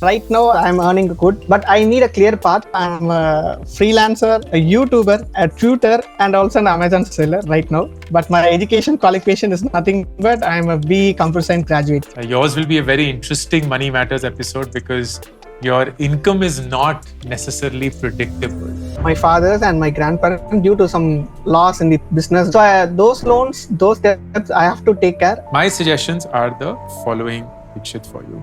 Right now, I'm earning good, but I need a clear path. I'm a freelancer, a YouTuber, a tutor, and also an Amazon seller right now. But my education qualification is nothing but I'm a B computer science graduate. Yours will be a very interesting Money Matters episode because your income is not necessarily predictable. My father's and my grandparents, due to some loss in the business, so those loans, those debts, I have to take care. My suggestions are the following, Dikshit, for you.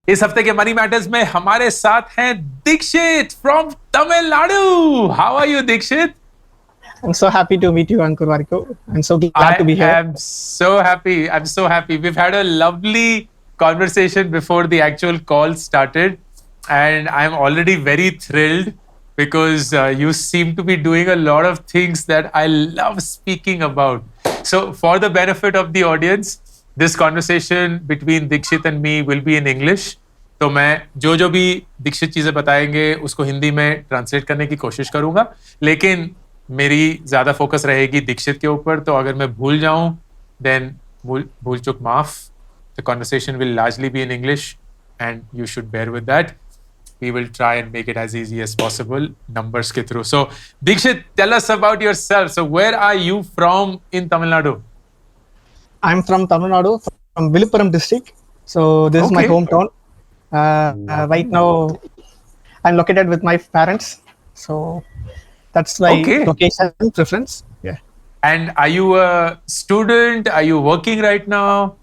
इस हफ्ते के money matters में हमारे साथ हैं Dikshit from Tamil Nadu. How are you Dikshit? I'm so happy to meet you, Ankur Warikoo. I'm so glad to be here. I'm so happy. We've had a lovely conversation before the actual call started, and I'm already very thrilled because you seem to be doing a lot of things that I love speaking about. So, for the benefit of the audience, this conversation between Dikshit and me will be in English. तो मैं जो भी दीक्षित चीजें बताएंगे उसको हिंदी में translate करने की कोशिश करूंगा, लेकिन मेरी ज्यादा फोकस रहेगी दीक्षित के ऊपर. तो अगर मैं भूल जाऊं देन भूल चूक माफ. The conversation will largely be in English and you should bear with that. We will try and make it as easy as possible numbers ke through. So Dikshit, tell us about yourself. So where are you from in Tamil Nadu? I'm from Tamil Nadu, from Viluppuram district. So this is my hometown. Right now, I'm located with my parents. So that's my location preference. Yeah. And are you a student? Are you working right now?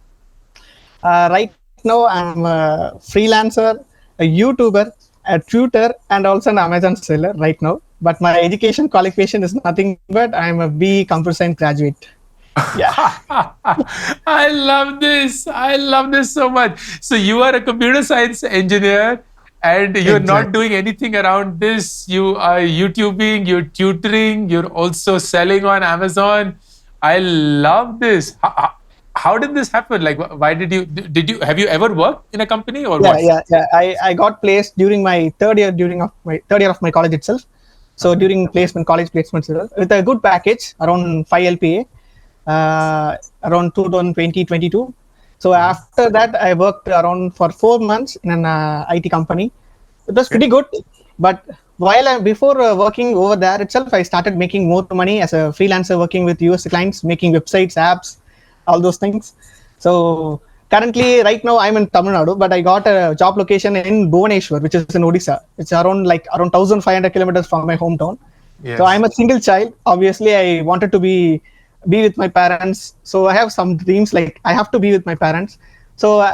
Right now, I'm a freelancer, a YouTuber, a tutor, and also an Amazon seller right now. But my education qualification is nothing but I'm a B computer science graduate. Yeah. I love this so much. So you are a computer science engineer and you're not doing anything around this. You are YouTubing, you're tutoring, you're also selling on Amazon. I love this. How did this happen? Like, why have you ever worked in a company or what? Yeah. I got placed during my third year of my college itself. So during college placement with a good package around 5 LPA. Around 2020-22. So after that, I worked around for 4 months in an IT company. It was pretty good, but before working over there itself, I started making more money as a freelancer, working with US clients, making websites, apps, all those things. So currently, right now, I'm in Tamil Nadu, but I got a job location in Bhubaneswar, which is in Odisha. It's around 1,500 kilometers from my hometown. Yes. So I'm a single child. Obviously, I wanted to be with my parents. So I have some dreams, like I have to be with my parents. So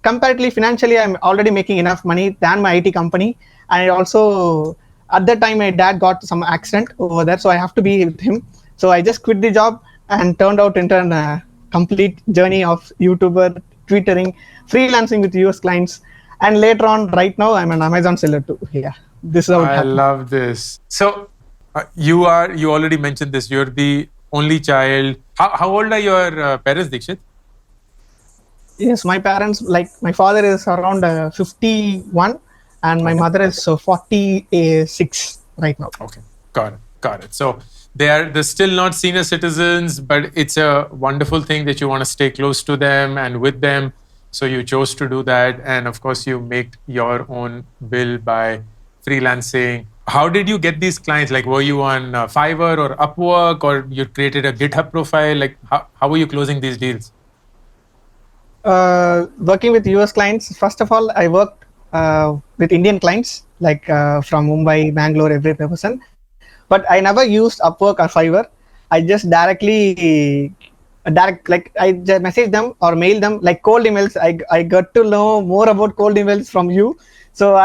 comparatively financially, I'm already making enough money than my IT company. And also at that time, my dad got some accident over there. So I have to be with him. So I just quit the job and turned out into a complete journey of YouTuber, Twittering, freelancing with US clients. And later on, right now, I'm an Amazon seller too. Yeah, this is how it happened. I love this. So you already mentioned this. You're the only child. How old are your parents, Dikshit? Yes, my parents, my father is around 51 and my mother is 46 right now. Okay, got it. So they're still not senior citizens, but it's a wonderful thing that you want to stay close to them and with them. So you chose to do that. And of course, you make your own bill by freelancing. How did you get these clients? Like, were you on Fiverr or Upwork, or you created a GitHub profile? Like, how were you closing these deals? Working with US clients, first of all, I worked with Indian clients, from Mumbai, Bangalore, every person. But I never used Upwork or Fiverr. I just I just message them or mail them, like cold emails. I got to know more about cold emails from you. So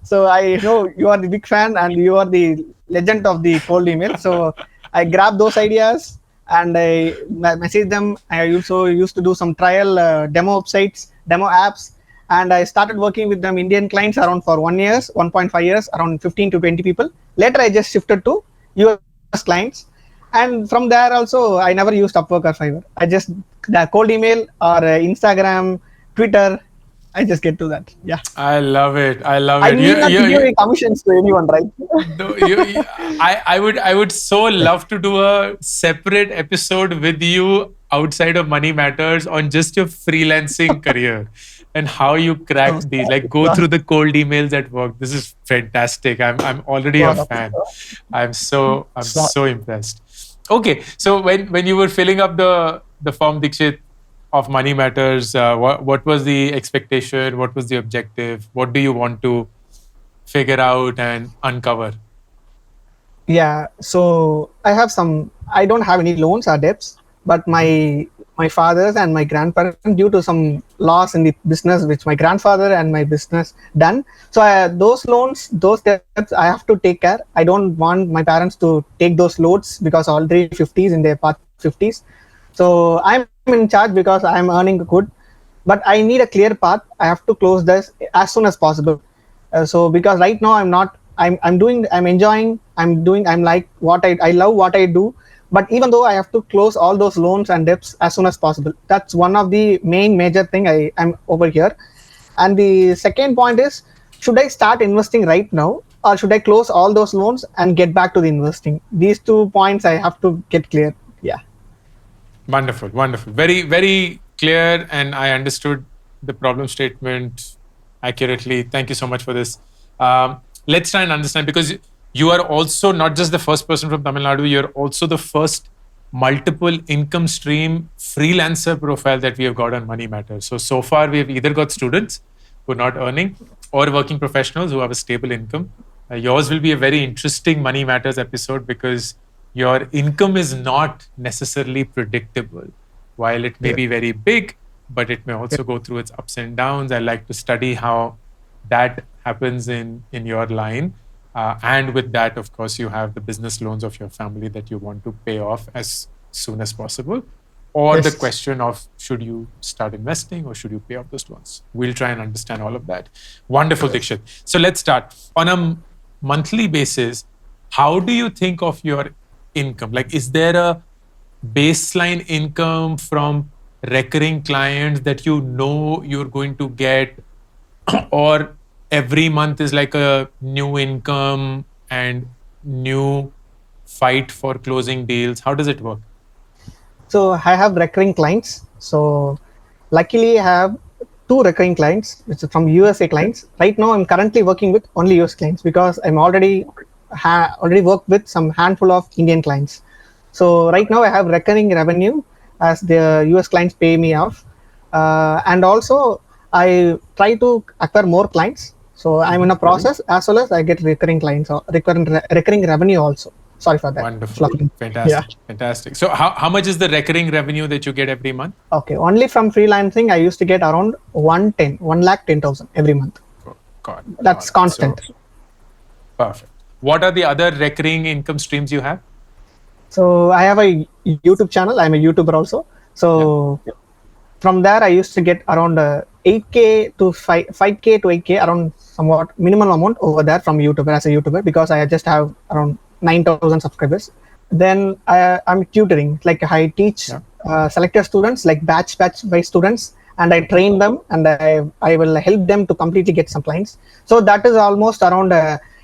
So I know you are the big fan and you are the legend of the cold email. So I grabbed those ideas and I messaged them. I also used to do some trial demo websites, demo apps, and I started working with them Indian clients around for 1.5 years, around 15 to 20 people. Later, I just shifted to US clients. And from there also, I never used Upwork or Fiverr. I just cold email or Instagram, Twitter. I just get to that. Yeah. I love it. I need not to give any commissions to anyone, right? No, I would so love to do a separate episode with you outside of Money Matters on just your freelancing career and how you crack these, like go through the cold emails at work. This is fantastic. I'm already a fan. I'm so impressed. Okay, so when you were filling up the form, Dikshit, of Money Matters, what was the expectation? What was the objective? What do you want to figure out and uncover? Yeah, so I don't have any loans or debts, but my fathers and my grandparents, due to some loss in the business which my grandfather and my business done, so those loans, those debts, I have to take care. I don't want my parents to take those loads because already 50s in their past 50s. So I'm in charge because I'm earning good, but I need a clear path. I have to close this as soon as possible. So because right now I'm enjoying, I'm like I love what I do, but even though I have to close all those loans and debts as soon as possible, that's one of the main major thing I'm over here. And the second point is, should I start investing right now, or should I close all those loans and get back to the investing? These 2 points I have to get clear. Yeah. Wonderful, wonderful. Very, very clear, and I understood the problem statement accurately. Thank you so much for this. Let's try and understand, because you are also not just the first person from Tamil Nadu, you're also the first multiple income stream freelancer profile that we have got on Money Matters. So far, we have either got students who are not earning or working professionals who have a stable income. Yours will be a very interesting Money Matters episode because your income is not necessarily predictable. While it may be very big, but it may also go through its ups and downs. I like to study how that happens in your line. And with that, of course, you have the business loans of your family that you want to pay off as soon as possible. Or the question of, should you start investing or should you pay off those loans? We'll try and understand all of that. Wonderful, Dikshit. So let's start. On a monthly basis, how do you think of your income? Like, is there a baseline income from recurring clients that you know you're going to get, or every month is like a new income and new fight for closing deals? How does it work? So I have recurring clients. So luckily I have 2 recurring clients, which are from USA clients. Right now I'm currently working with only US clients because I'm already worked with some handful of Indian clients. So right now I have recurring revenue as the US clients pay me off. And also I try to acquire more clients. So I'm in a process, as well as I get recurring clients or recurring revenue also. Sorry for that. Wonderful. Fantastic. Fantastic. So how much is the recurring revenue that you get every month? Okay. Only from freelancing, I used to get around 1,10,000 every month. God. That's constant. So, perfect. What are the other recurring income streams you have? So I have a YouTube channel. I'm a YouTuber also. So from there, I used to get around 8K to 5K to 8K, around somewhat minimum amount over there from YouTuber as a YouTuber, because I just have around 9,000 subscribers. Then I'm tutoring, like I teach selected students, like batch by students, and I train them, and I will help them to completely get some clients. So that is almost around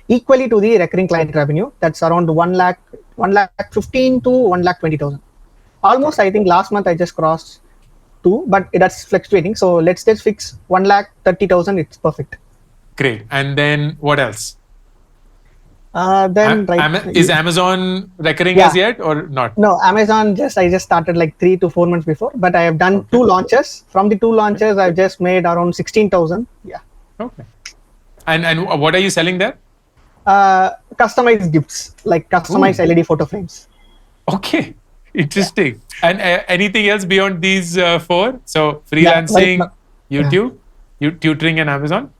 equally to the recurring client revenue. That's around 1,15,000 to 1,20,000. Almost, I think last month I just crossed 2, but that's fluctuating. So let's just fix 1,30,000. It's perfect. Great. And then what else? Then is Amazon recurring as yet or not? No, Amazon I just started like 3 to 4 months before, but I have done 2 launches. From the 2 launches, I've just made around 16,000. Yeah. Okay. And what are you selling there? Customized gifts, like customized LED photo frames. Okay. Interesting. And anything else beyond these 4? So freelancing, YouTube, tutoring, and Amazon?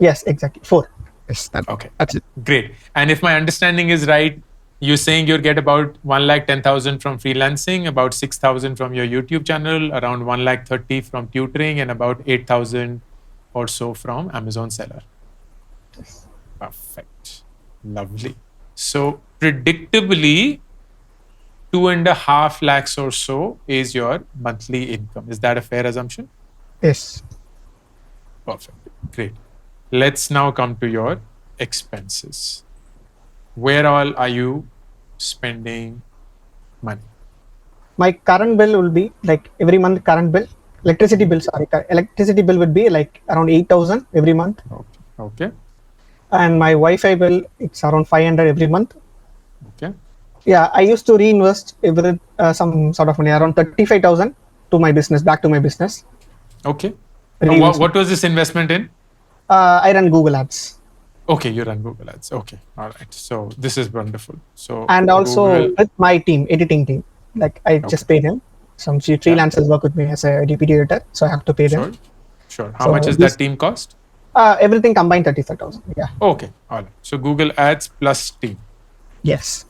Yes, exactly. 4. Yes, okay. That's it. Great. And if my understanding is right, you're saying you'll get about 1,10,000 from freelancing, about 6,000 from your YouTube channel, around 1,30,000 from tutoring, and about 8,000 or so from Amazon seller. Yes. Perfect. Lovely. So predictably, 2.5 lakhs or so is your monthly income. Is that a fair assumption? Yes. Perfect. Great. Let's now come to your expenses. Where all are you spending money? My current bill will be like every month current bill. Electricity bill, sorry. Electricity bill would be like around 8,000 every month. Okay. Okay. And my Wi-Fi bill, it's around 500 every month. Okay. Yeah, I used to reinvest every some sort of money, around 35,000 to my business, back to my business. Okay. Reinvestment. What was this investment in? I run Google Ads. Okay, you run Google Ads. Okay, all right. So this is wonderful. So And also Google. with my team, editing team. Like I just paid him. Some freelancers work with me as a DPD editor, so I have to pay them. Sure. Sure. How So much is that team cost? Everything combined 35,000. Yeah. Okay, all right. So Google Ads plus team. Yes.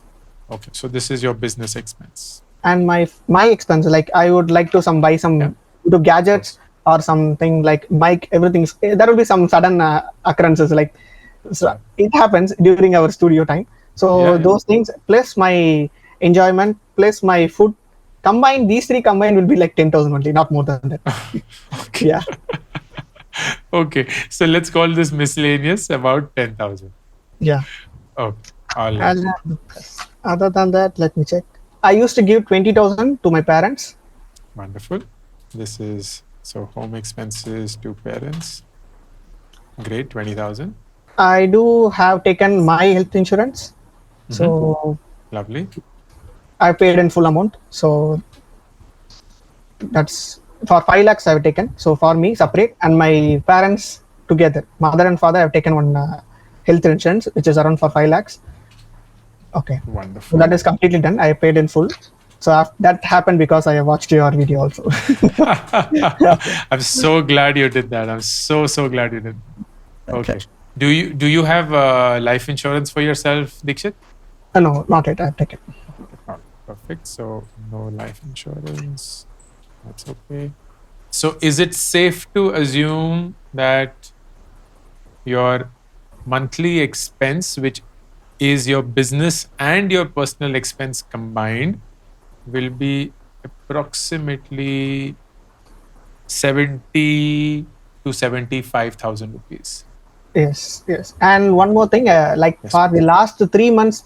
Okay, so this is your business expense. And my expense, like I would like to buy some gadgets or something like mic, everything. There will be some sudden occurrences, like so it happens during our studio time. So those things plus my enjoyment plus my food combined, these three combined will be like 10,000 only, not more than that. Okay. Yeah. Okay, so let's call this miscellaneous about 10,000. Yeah. Okay, all right. Other than that, let me check. I used to give 20,000 to my parents. Wonderful. This is so home expenses to parents. Great, 20,000. I do have taken my health insurance. So Lovely. I paid in full amount. So that's for 5 lakhs I've taken. So for me separate and my parents together, mother and father, have taken one health insurance, which is around for 5 lakhs. Okay. Wonderful. So that is completely done. I paid in full. So that happened because I watched your video also. I'm so glad you did that. I'm so glad you did. Okay. Do you have life insurance for yourself, Dikshit? No, not yet. I've taken. Oh, perfect. So no life insurance. That's okay. So is it safe to assume that your monthly expense, which is your business and your personal expense combined, will be approximately 70 to 75,000 rupees? Yes. And one more thing, for the last 3 months,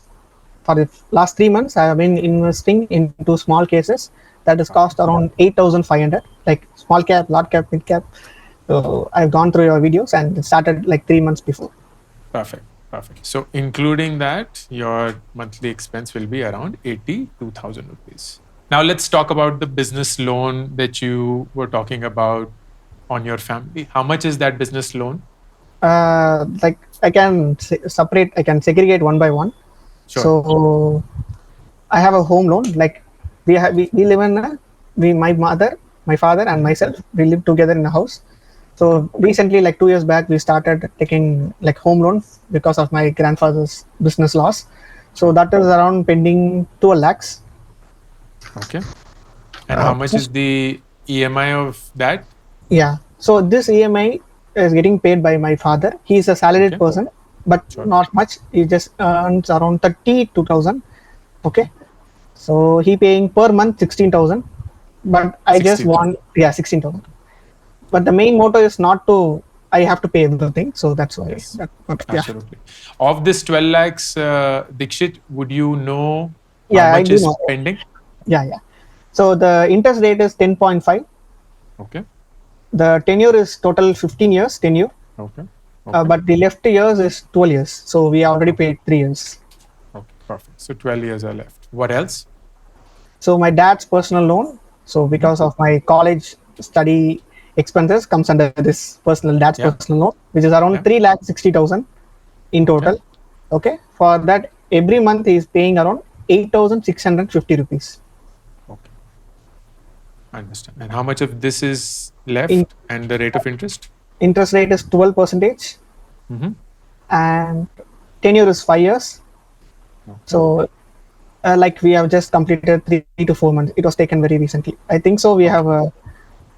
I have been investing into small cases that is cost around 8,500, like small cap, large cap, mid cap. So I've gone through your videos and started like 3 months before. Perfect. So including that, your monthly expense will be around 82,000 rupees. Now let's talk about the business loan that you were talking about on your family. How much is that business loan? Like I can segregate one by one. Sure. So I have a home loan. Like we live in my mother, my father, and myself. We live together in a house. So recently, like 2 years back, we started taking like home loan because of my grandfather's business loss. So that is around pending 12 lakhs. Okay. And how much is the EMI of that? Yeah. So this EMI is getting paid by my father. He is a salaried person, but not much. He just earns around 32,000. Okay. So he paying per month 16,000. But I just want 16,000. But the main motto is not to, I have to pay everything. So that's why. Yes, absolutely. Of this 12 lakhs, Dikshit, would you know how much is pending? Yeah. So the interest rate is 10.5. Okay. The tenure is total 15 years tenure. Okay. But the left years is 12 years. So we already paid 3 years. Okay, perfect. So 12 years are left. What else? So my dad's personal loan. So because of my college study expenses comes under this personal loan, which is around 3,60,000 in total. Okay. For that, every month he is paying around 8,650 rupees. Okay. I understand. And how much of this is left and the rate of interest? Interest rate is 12%. And tenure is 5 years. Okay. So like we have just completed 3 to 4 months. It was taken very recently. I think so. We have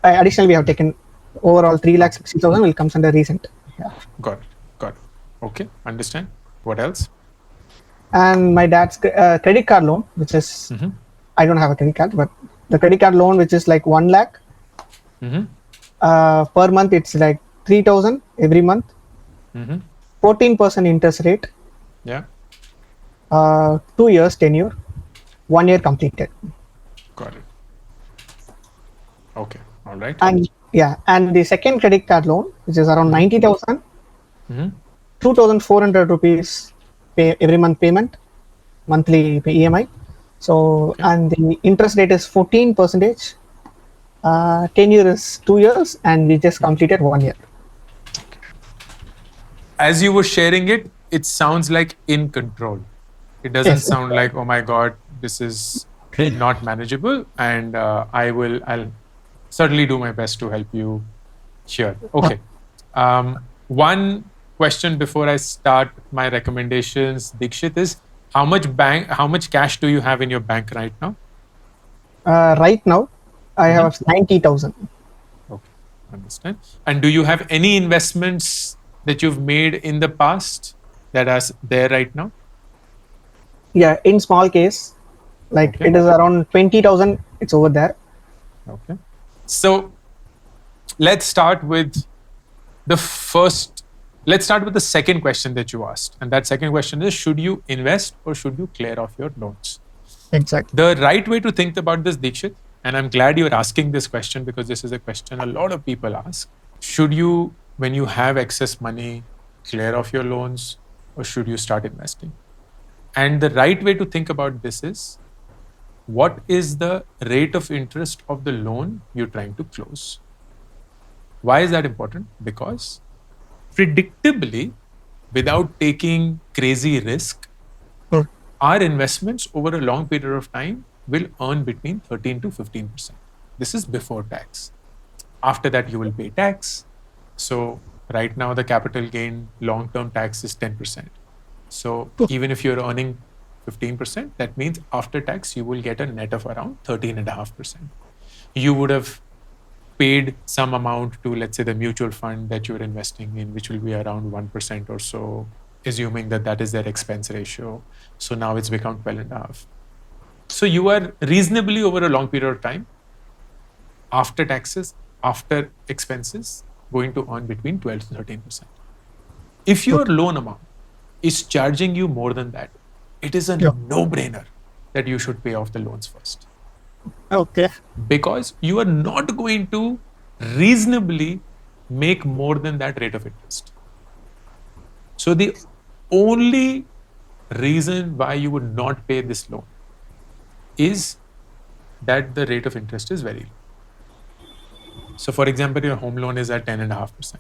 additionally we have taken overall 3,60,000 will comes under recent. Yeah. Got it. Okay, understand. What else? And my dad's credit card loan, which is I don't have a credit card, but the credit card loan, which is like 1 lakh per month, it's like 3,000 every month. 14% interest rate. Yeah. 2 years tenure, 1 year completed. Got it. Okay. All right. And yeah, and the second credit card loan, which is around 90,000, Mm-hmm. 2,400 rupees pay every month payment, monthly EMI. So, Okay. and the interest rate is 14%. 10 years is 2 years, and we just completed 1 year. As you were sharing it, it sounds like in control. It doesn't Yes. sound like, oh my God, this is Great. not manageable. And I'll certainly do my best to help you here. Okay. One question before I start my recommendations, Dikshit, is how much cash do you have in your bank right now? Right now, I have 90,000. Okay, understand. And do you have any investments that you've made in the past that are there right now? Yeah, in small case, like Okay. it is around 20,000. It's over there. Okay. So let's start with the first. Let's start with the second question that you asked. And that second question is, should you invest or should you clear off your loans? Exactly. The right way to think about this, Dikshit, and I'm glad you're asking this question because this is a question a lot of people ask. Should you, when you have excess money, clear off your loans or should you start investing? And the right way to think about this is, what is the rate of interest of the loan you're trying to close? Why is that important? Because predictably, without taking crazy risk, our investments over a long period of time will earn between 13 to 15%. This is before tax. After that, you will pay tax. So right now, the capital gain long-term tax is 10%. So even if you're earning 15%, that means after tax, you will get a net of around 13.5%. You would have paid some amount to, let's say, the mutual fund that you're investing in, which will be around 1% or so, assuming that that is their expense ratio. So now it's become 12.5. So you are reasonably over a long period of time, after taxes, after expenses, going to earn between 12 to 13%. If your loan amount is charging you more than that, it is a no-brainer that you should pay off the loans first. Okay. Because you are not going to reasonably make more than that rate of interest. So the only reason why you would not pay this loan is that the rate of interest is very low. So for example, your home loan is at 10.5%.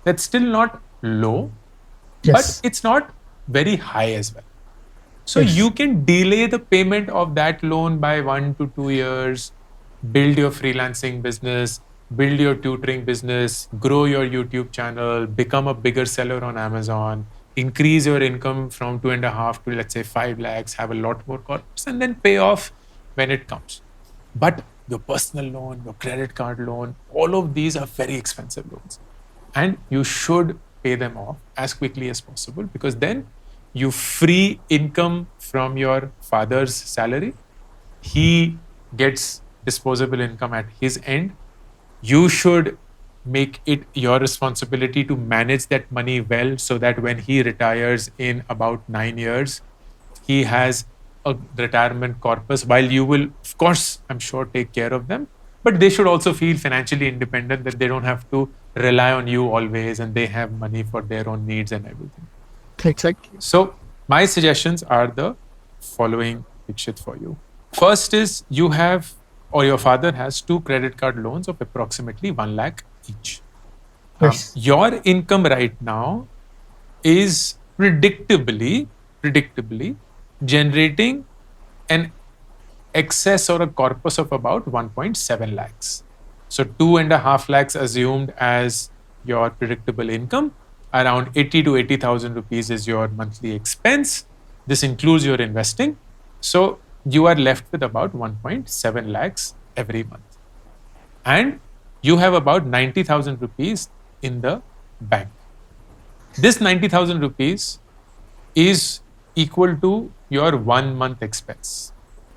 That's still not low, but it's not very high as well. So you can delay the payment of that loan by 1 to 2 years, build your freelancing business, build your tutoring business, grow your YouTube channel, become a bigger seller on Amazon, increase your income from 2.5 to, let's say, 5 lakhs, have a lot more corpus, and then pay off when it comes. But your personal loan, your credit card loan, all of these are very expensive loans. And you should pay them off as quickly as possible, because then you free income from your father's salary. He gets disposable income at his end. You should make it your responsibility to manage that money well, so that when he retires in about 9 years, he has a retirement corpus, while you will, of course, I'm sure, take care of them. But they should also feel financially independent, that they don't have to rely on you always, and they have money for their own needs and everything. Exactly. So my suggestions are the following, Dikshit, for you. First is, you have, or your father has, 2 credit card loans of approximately 1 lakh each. Your income right now is predictably generating an excess or a corpus of about 1.7 lakhs. So 2.5 lakhs assumed as your predictable income. Around 80 to 80,000 rupees is your monthly expense. This includes your investing. So you are left with about 1.7 lakhs every month. And you have about 90,000 rupees in the bank. This 90,000 rupees is equal to your 1 month expense.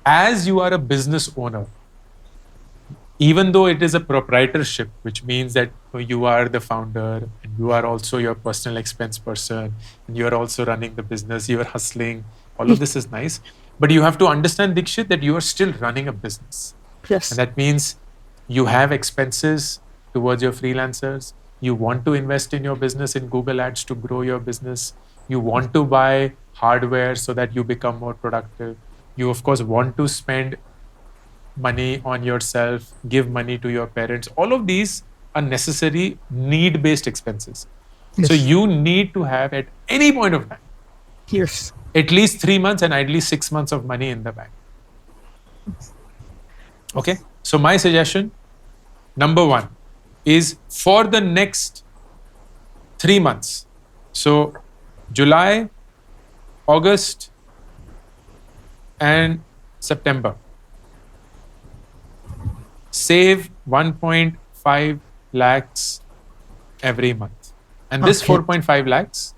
As you are a business owner, even though it is a proprietorship, which means that you are the founder and you are also your personal expense person, and you are also running the business, you are hustling, all of this is nice. But you have to understand, Dikshit, that you are still running a business. Yes. And that means You have expenses towards your freelancers. You want to invest in your business in Google Ads to grow your business. You want to buy hardware so that you become more productive. You, of course, want to spend money on yourself, give money to your parents. All of these are necessary need-based expenses. Yes. So you need to have at any point of time Yes. at least 3 months and ideally 6 months of money in the bank. Okay. So my suggestion, number one, is for the next 3 months. So July, August, and September. Save 1.5 lakhs every month. And this Okay. 4.5 lakhs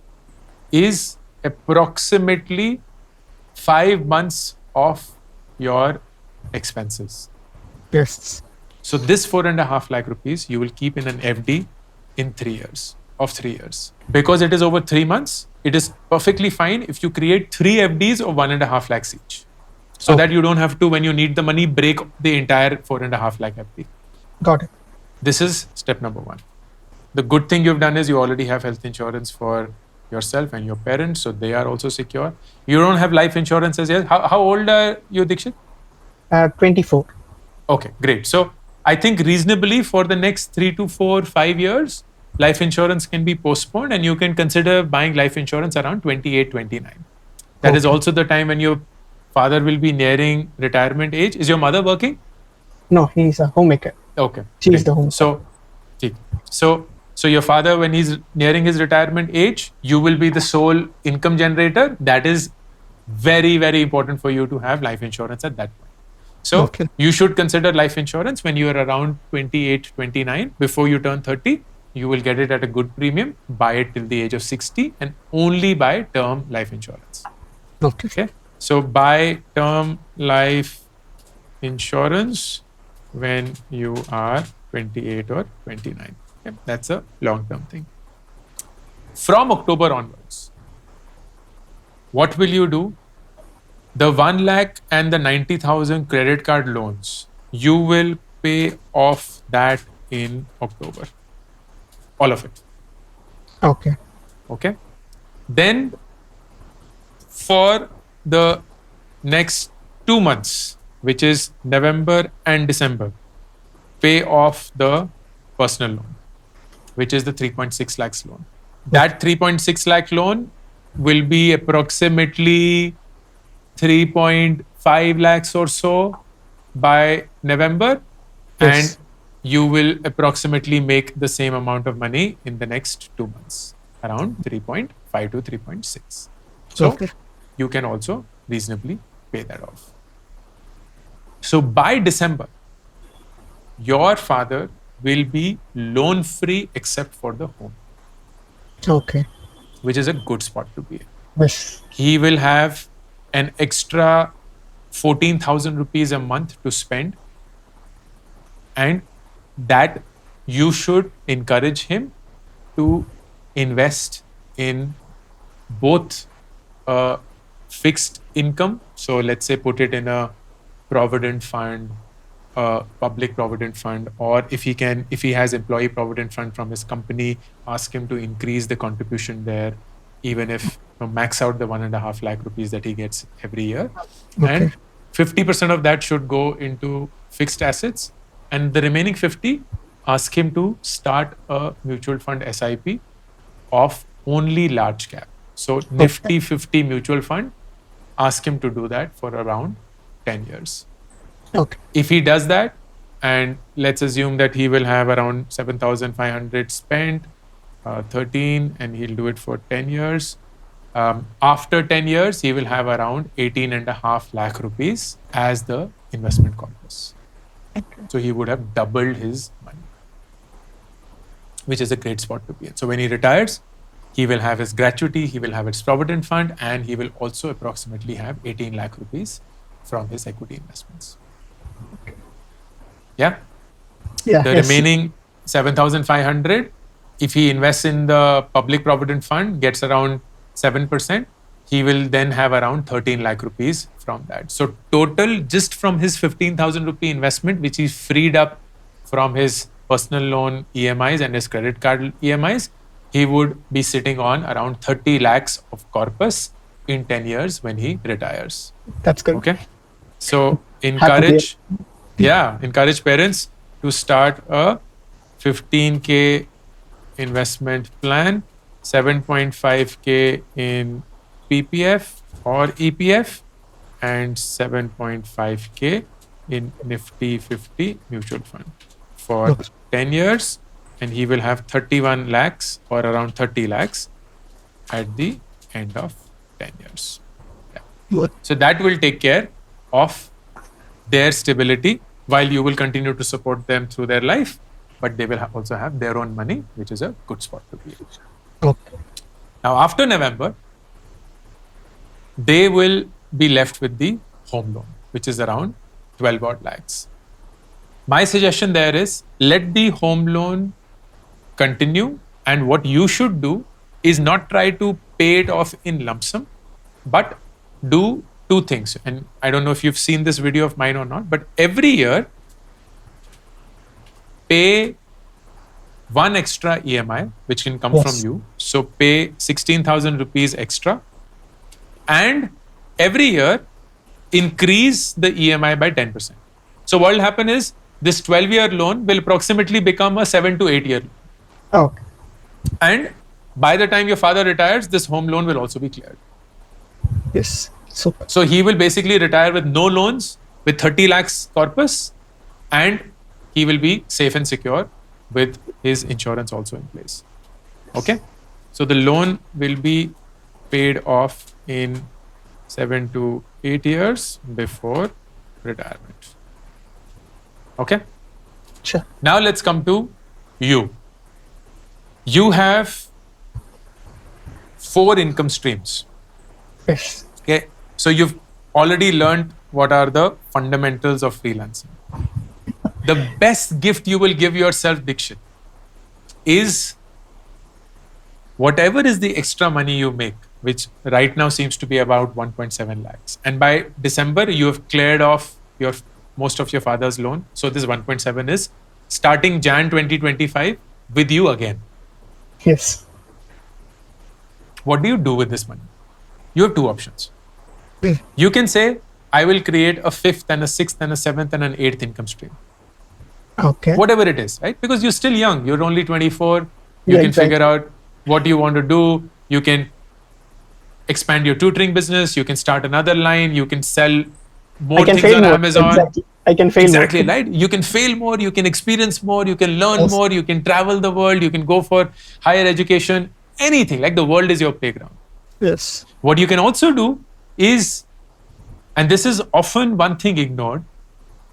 is approximately 5 months of your expenses. Yes. So this 4.5 lakh rupees you will keep in an FD in 3 years, of 3 years. Because it is over 3 months, it is perfectly fine if you create 3 FDs of 1.5 lakhs each. So that you don't have to, when you need the money, break the entire 4.5 lakh FD. Got it. This is step number one. The good thing you've done is you already have health insurance for yourself and your parents, so they are also secure. You don't have life insurance as yet. How old are you, Dikshit? 24. Okay, great. So I think reasonably for the next 3 to 4, 5 years, life insurance can be postponed and you can consider buying life insurance around 28, 29. That is also the time when your father will be nearing retirement age. Is your mother working? No, he's a homemaker. Okay. She is great. the home. So your father, when he's nearing his retirement age, you will be the sole income generator. That is very, very important for you to have life insurance at that point. So you should consider life insurance when you are around 28, 29. Before you turn 30, you will get it at a good premium. Buy it till the age of 60 and only buy term life insurance. Okay. So buy term life insurance when you are 28 or 29. Okay. That's a long-term thing. From October onwards, what will you do? The 1 lakh and the 90,000 credit card loans, you will pay off that in October. All of it. Okay. Okay. Then for the next 2 months, which is November and December, pay off the personal loan, which is the 3.6 lakhs loan. That 3.6 lakh loan will be approximately 3.5 lakhs or so by November, and you will approximately make the same amount of money in the next 2 months, around 3.5 to 3.6. So you can also reasonably pay that off. So by December, your father will be loan free except for the home. Okay. Which is a good spot to be in. Yes. He will have an extra 14,000 rupees a month to spend, and that you should encourage him to invest in both fixed income. So let's say put it in a provident fund, public provident fund, or if he has employee provident fund from his company, ask him to increase the contribution there, even if max out the 1.5 lakh rupees that he gets every year. And 50% of that should go into fixed assets, and the remaining 50, ask him to start a mutual fund SIP of only large cap. So Nifty 50 mutual fund, ask him to do that for around 10 years. Okay. If he does that, and let's assume that he will have around 7,500 spent, 13, and he'll do it for 10 years. After 10 years, he will have around 18.5 lakh rupees as the investment corpus. So he would have doubled his money, which is a great spot to be in. So when he retires, he will have his gratuity, he will have his provident fund, and he will also approximately have 18 lakh rupees from his equity investments. Yeah? Yeah. The remaining 7,500, if he invests in the public provident fund, gets around 7%, he will then have around 13 lakh rupees from that. So total, just from his 15,000 rupee investment, which he freed up from his personal loan EMIs and his credit card EMIs, he would be sitting on around 30 lakhs of corpus in 10 years when he retires. That's good. Okay. So Happy to hear. encourage parents to start a 15K investment plan, 7.5K in PPF or EPF, and 7.5K in Nifty 50 mutual fund for Okay. 10 years, and he will have 31 lakhs or around 30 lakhs at the end of 10 years. Good. So that will take care of their stability while you will continue to support them through their life, but they will also have their own money, which is a good spot to be in. Okay. Now, after November, they will be left with the home loan, which is around 12 odd lakhs. My suggestion there is let the home loan continue, and what you should do is not try to pay it off in lump sum, but do two things. And I don't know if you've seen this video of mine or not, but every year pay one extra EMI, which can come from you. So pay 16,000 rupees extra, and every year increase the EMI by 10%. So what will happen is this 12-year loan will approximately become a 7 to 8 year loan. Okay. And by the time your father retires, this home loan will also be cleared. Yes. Super. So he will basically retire with no loans, with 30 lakhs corpus, and he will be safe and secure with his insurance also in place. Okay? So the loan will be paid off in 7 to 8 years before retirement. Okay? Sure. Now let's come to you. You have 4 income streams. Yes. Okay, so you've already learned what are the fundamentals of freelancing. The best gift you will give yourself, Dikshit, is whatever is the extra money you make, which right now seems to be about 1.7 lakhs. And by December, you have cleared off most of your father's loan. So this 1.7 is starting Jan 2025 with you again. Yes. What do you do with this money? You have 2 options. Mm. You can say, I will create a 5th and a 6th and a 7th and an 8th income stream. Okay. Whatever it is, right? Because you're still young. You're only 24. You Yeah, can exactly. figure out what you want to do. You can expand your tutoring business. You can start another line. You can sell more I can things fail on more. Amazon. Exactly. I can fail Exactly, more. right? You can fail more. You can experience more. You can learn Yes. more. You can travel the world. You can go for higher education. Anything. Like the world is your playground. Yes. What you can also do is, and this is often one thing ignored,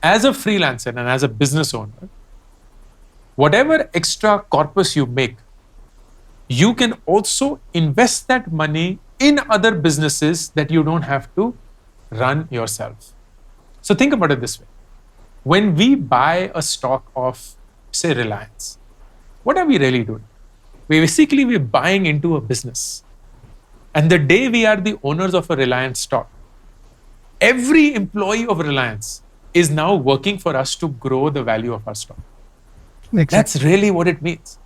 as a freelancer and as a business owner, whatever extra corpus you make, you can also invest that money in other businesses that you don't have to run yourself. So think about it this way. When we buy a stock of, say, Reliance, what are we really doing? We're buying into a business. And the day we are the owners of a Reliance stock, every employee of Reliance is now working for us to grow the value of our stock. Exactly. That's really what it means.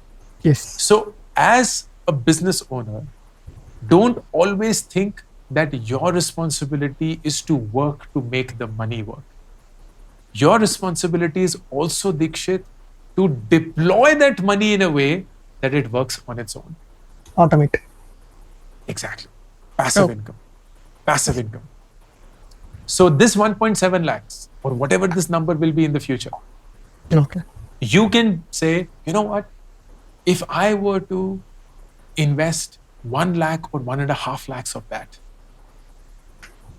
Yes. So, as a business owner, don't always think that your responsibility is to work to make the money work. Your responsibility is also, Dikshit, to deploy that money in a way that it works on its own. Automate. Exactly. Passive income. Passive income. So this 1.7 lakhs or whatever this number will be in the future, Okay. you can say, you know what? If I were to invest 1 lakh or 1.5 lakhs of that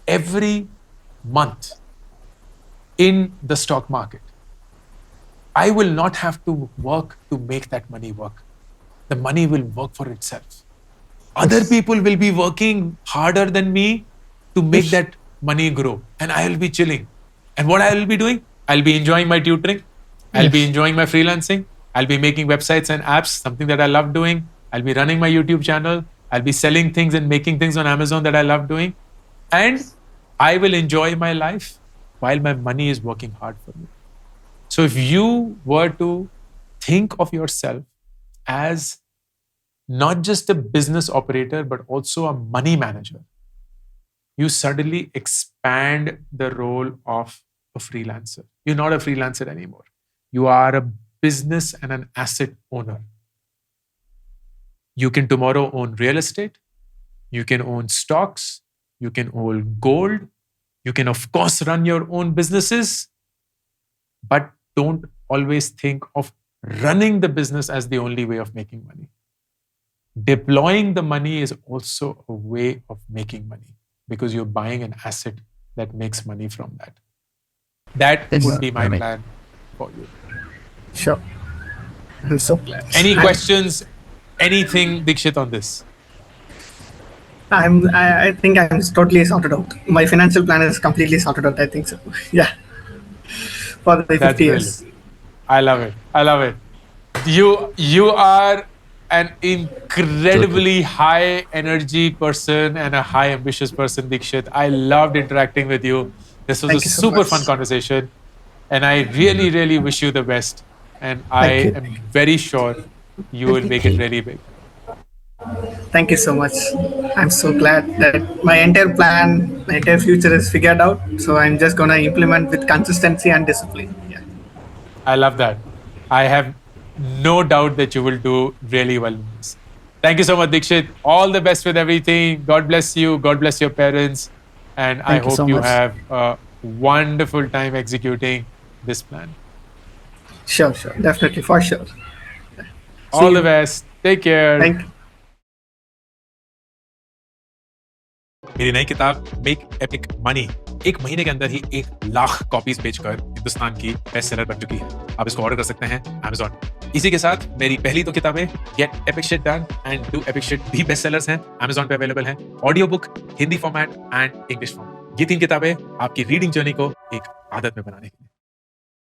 every month in the stock market, I will not have to work to make that money work. The money will work for itself. Other people will be working harder than me to make Yes. that money grow, and I will be chilling. And what I will be doing? I'll be enjoying my tutoring. I'll be Yes. enjoying my freelancing. I'll be making websites and apps, something that I love doing. I'll be running my YouTube channel. I'll be selling things and making things on Amazon that I love doing. And I will enjoy my life while my money is working hard for me. So if you were to think of yourself as not just a business operator, but also a money manager, you suddenly expand the role of a freelancer. You're not a freelancer anymore. You are a business and an asset owner. You can tomorrow own real estate. You can own stocks. You can own gold. You can, of course, run your own businesses, but don't always think of running the business as the only way of making money. Deploying the money is also a way of making money because you're buying an asset that makes money from that. That would be my plan for you. Sure. So, Any questions? Anything, Dikshit, on this? I think I'm totally sorted out. My financial plan is completely sorted out. I think so. Yeah. For the 50 That's years. brilliant. I love it. I love it. You are an incredibly high energy person and a high ambitious person, Dikshit. I loved interacting with you. This was Thank a you so super much. fun conversation. And I really, really wish you the best. And I Thank you. am very sure you will make it really big. Thank you so much. I'm so glad that my entire plan, my entire future is figured out. So I'm just gonna implement with consistency and discipline. Yeah. I love that. I have no doubt that you will do really well in this. Thank you so much, Dikshit. All the best with everything. God bless you. God bless your parents. And I Thank you hope so you much. have a wonderful time executing this plan. Sure, definitely, for sure. All the you. best. Take care. Thank you. मेरी नई किताब make epic money 1 महीने के अंदर ही 1 lakh copies बेचकर हिंदुस्तान की best seller बन चुकी है। आप इसको ऑर्डर कर सकते हैं Amazon। इसी के साथ मेरी पहली 2 किताबें gate epic shit done and do epic shit भी बेस्ट सेलर्स हैं, Amazon पे अवेलेबल हैं। Audio book, Hindi format and English format. ये 3 किताबें आपकी रीडिंग जर्नी को एक आदत में बनाने के लिए।